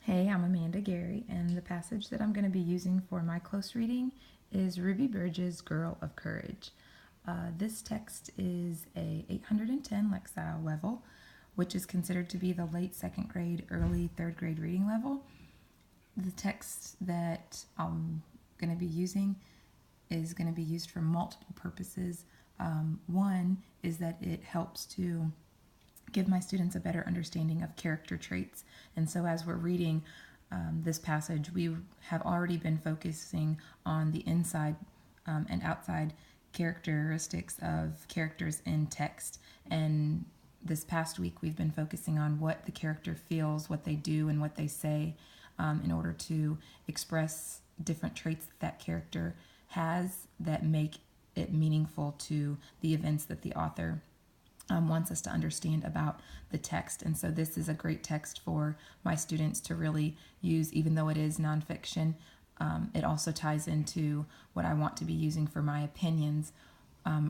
Hey, I'm Amanda Gary, and the passage that I'm going to be using for my close reading is Ruby Bridges' Girl of Courage. This text is a 810 Lexile level, which is considered to be the late second grade, early third grade reading level. The text that I'm going to be using is going to be used for multiple purposes. One is that it helps to give my students a better understanding of character traits. And so as we're reading this passage, we have already been focusing on the inside and outside characteristics of characters in text. And this past week, we've been focusing on what the character feels, what they do, and what they say in order to express different traits that character has that make it meaningful to the events that the author wants us to understand about the text. And so this is a great text for my students to really use, even though it is nonfiction. It also ties into what I want to be using for my opinions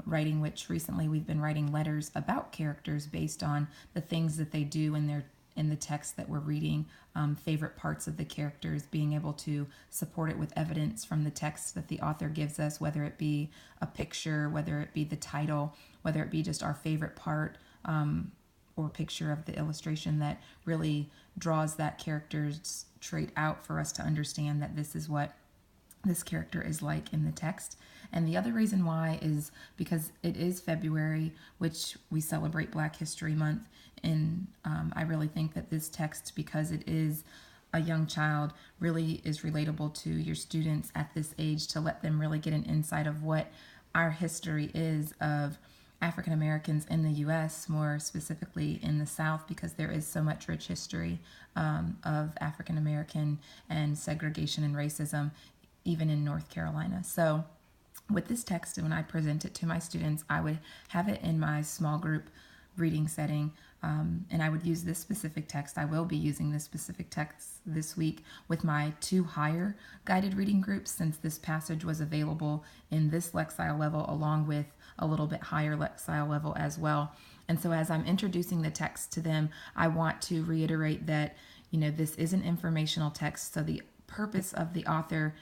writing, which recently we've been writing letters about characters based on the things that they do in the text that we're reading, favorite parts of the characters, being able to support it with evidence from the text that the author gives us, whether it be a picture, whether it be the title, whether it be just our favorite part or picture of the illustration that really draws that character's trait out for us to understand that this is what this character is like in the text. And the other reason why is because it is February, which we celebrate Black History Month. And I really think that this text, because it is a young child, really is relatable to your students at this age, to let them really get an insight of what our history is of African Americans in the U.S., more specifically in the South, because there is so much rich history of African American and segregation and racism, even in North Carolina. So with this text, when I present it to my students, I would have it in my small group reading setting, and I would use this specific text. I will be using this specific text this week with my 2 higher guided reading groups, since this passage was available in this Lexile level along with a little bit higher Lexile level as well. And so as I'm introducing the text to them, I want to reiterate that, this is an informational text, so the purpose of the author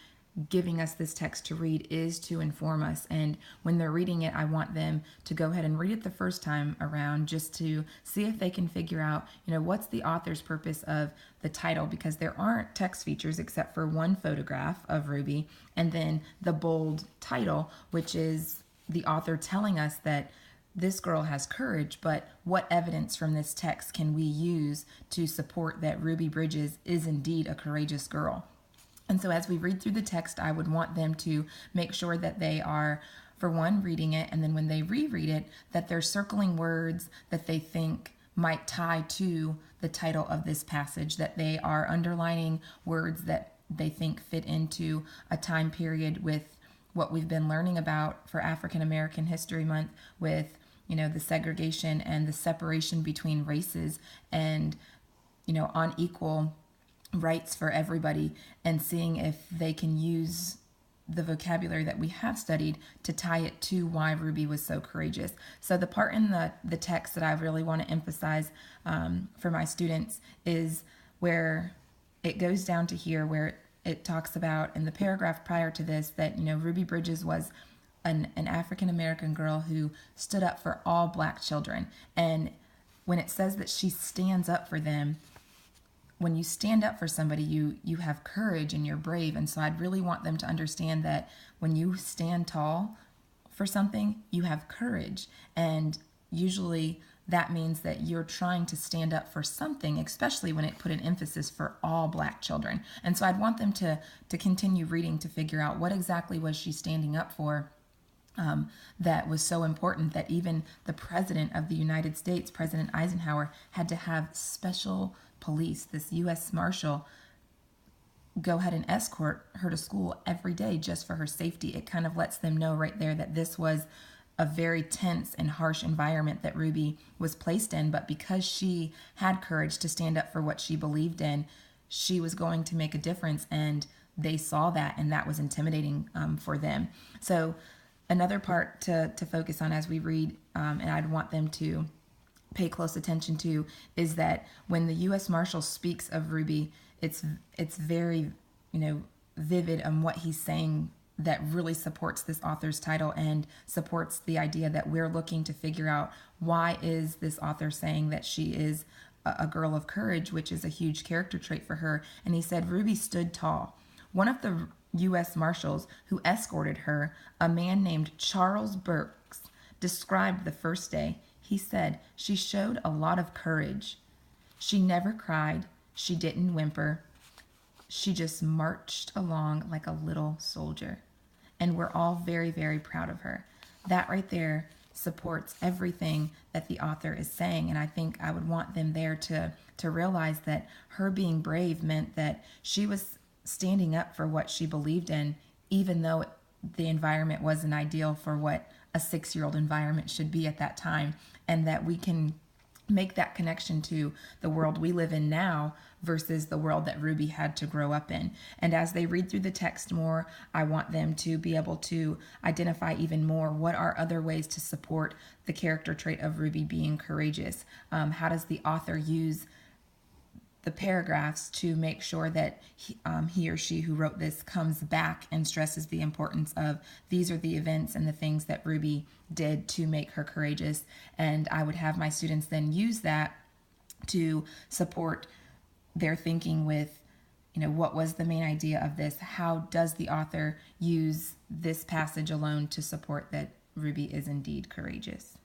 giving us this text to read is to inform us. And when they're reading it, I want them to go ahead and read it the first time around, just to see if they can figure out, what's the author's purpose of the title, because there aren't text features except for one photograph of Ruby and then the bold title, which is the author telling us that this girl has courage, but what evidence from this text can we use to support that Ruby Bridges is indeed a courageous girl? And so as we read through the text, I would want them to make sure that they are, for one, reading it, and then when they reread it, that they're circling words that they think might tie to the title of this passage, that they are underlining words that they think fit into a time period with what we've been learning about for African American History Month, with the segregation and the separation between races and unequal rights for everybody, and seeing if they can use the vocabulary that we have studied to tie it to why Ruby was so courageous. So the part in the text that I really want to emphasize for my students is where it goes down to here, where it talks about in the paragraph prior to this that Ruby Bridges was an African American girl who stood up for all Black children. And when it says that she stands up for them, when you stand up for somebody, you have courage and you're brave. And so I'd really want them to understand that when you stand tall for something, you have courage. And usually that means that you're trying to stand up for something, especially when it put an emphasis for all Black children. And so I'd want them to continue reading to figure out what exactly was she standing up for that was so important that even the President of the United States, President Eisenhower, had to have special police, this U.S. Marshal, go ahead and escort her to school every day just for her safety. It kind of lets them know right there that this was a very tense and harsh environment that Ruby was placed in, but because she had courage to stand up for what she believed in, she was going to make a difference, and they saw that, and that was intimidating for them. So another part to focus on as we read, and I'd want them to pay close attention to is that when the U.S. Marshal speaks of Ruby, it's very, vivid on what he's saying that really supports this author's title and supports the idea that we're looking to figure out why is this author saying that she is a girl of courage, which is a huge character trait for her. And he said Ruby stood tall. One of the U.S. Marshals who escorted her, a man named Charles Burks, described the first day. He said, "She showed a lot of courage. She never cried. She didn't whimper. She just marched along like a little soldier." And we're all very, very proud of her. That right there supports everything that the author is saying. And I think I would want them there to realize that her being brave meant that she was standing up for what she believed in, even though the environment wasn't ideal for what a 6-year-old environment should be at that time. And that we can make that connection to the world we live in now versus the world that Ruby had to grow up in. And as they read through the text more, I want them to be able to identify even more what are other ways to support the character trait of Ruby being courageous. How does the author use the paragraphs to make sure that he or she who wrote this comes back and stresses the importance of these are the events and the things that Ruby did to make her courageous. And I would have my students then use that to support their thinking with, what was the main idea of this? How does the author use this passage alone to support that Ruby is indeed courageous?